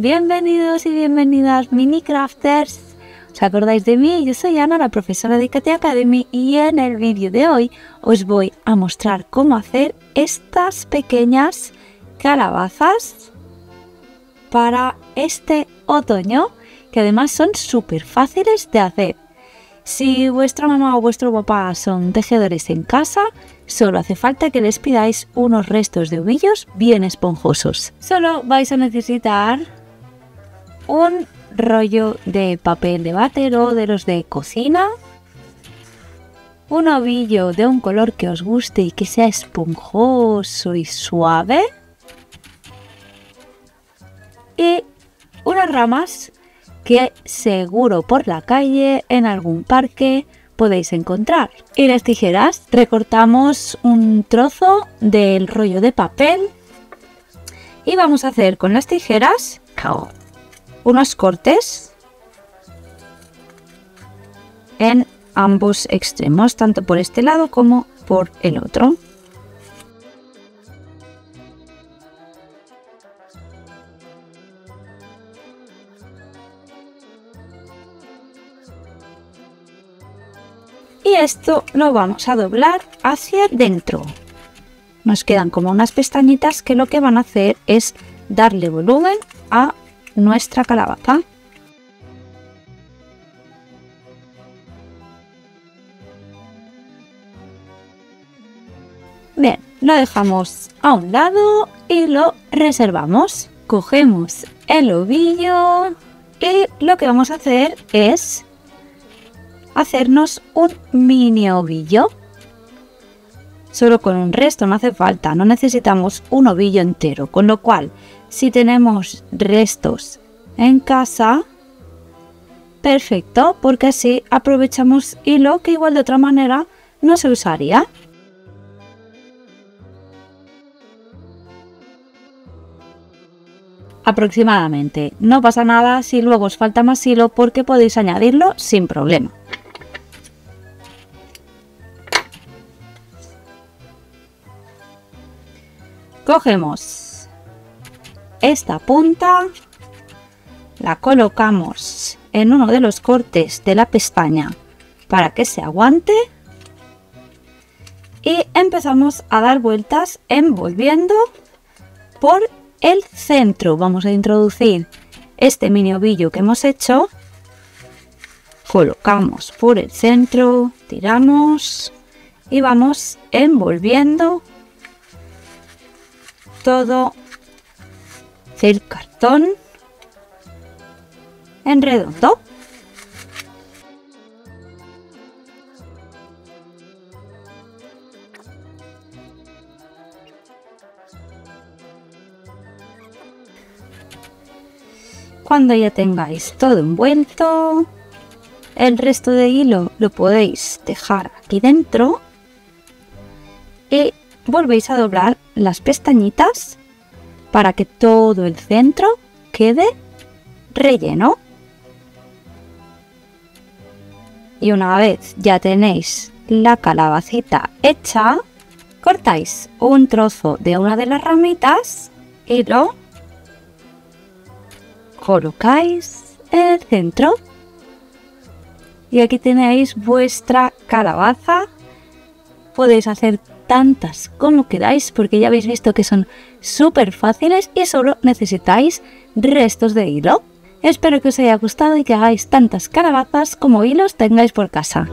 Bienvenidos y bienvenidas Minecrafters. ¿Os acordáis de mí? Yo soy Ana, la profesora de KT Academy, y en el vídeo de hoy os voy a mostrar cómo hacer estas pequeñas calabazas para este otoño, que además son súper fáciles de hacer. Si vuestra mamá o vuestro papá son tejedores en casa, solo hace falta que les pidáis unos restos de ovillos bien esponjosos. Solo vais a necesitar un rollo de papel de váter o de los de cocina, un ovillo de un color que os guste y que sea esponjoso y suave, y unas ramas que seguro por la calle, en algún parque, podéis encontrar. Y las tijeras, recortamos un trozo del rollo de papel y vamos a hacer con las tijeras unos cortes en ambos extremos, tanto por este lado como por el otro. Y esto lo vamos a doblar hacia dentro. Nos quedan como unas pestañitas que lo que van a hacer es darle volumen a nuestra calabaza. Bien, lo dejamos a un lado y lo reservamos. Cogemos el ovillo y lo que vamos a hacer es hacernos un mini ovillo. Solo con un resto no hace falta, no necesitamos un ovillo entero, con lo cual si tenemos restos en casa, perfecto, porque así aprovechamos hilo que igual de otra manera no se usaría. Aproximadamente, no pasa nada si luego os falta más hilo porque podéis añadirlo sin problema. Cogemos esta punta, la colocamos en uno de los cortes de la pestaña para que se aguante y empezamos a dar vueltas envolviendo por el centro. Vamos a introducir este mini ovillo que hemos hecho, colocamos por el centro, tiramos y vamos envolviendo todo el cartón en redondo. Cuando ya tengáis todo envuelto, el resto de hilo lo podéis dejar aquí dentro y volvéis a doblar las pestañitas para que todo el centro quede relleno. Y una vez ya tenéis la calabacita hecha, cortáis un trozo de una de las ramitas y lo colocáis en el centro. Y aquí tenéis vuestra calabaza. Podéis hacer tantas como queráis porque ya habéis visto que son súper fáciles y solo necesitáis restos de hilo. Espero que os haya gustado y que hagáis tantas calabazas como hilos tengáis por casa.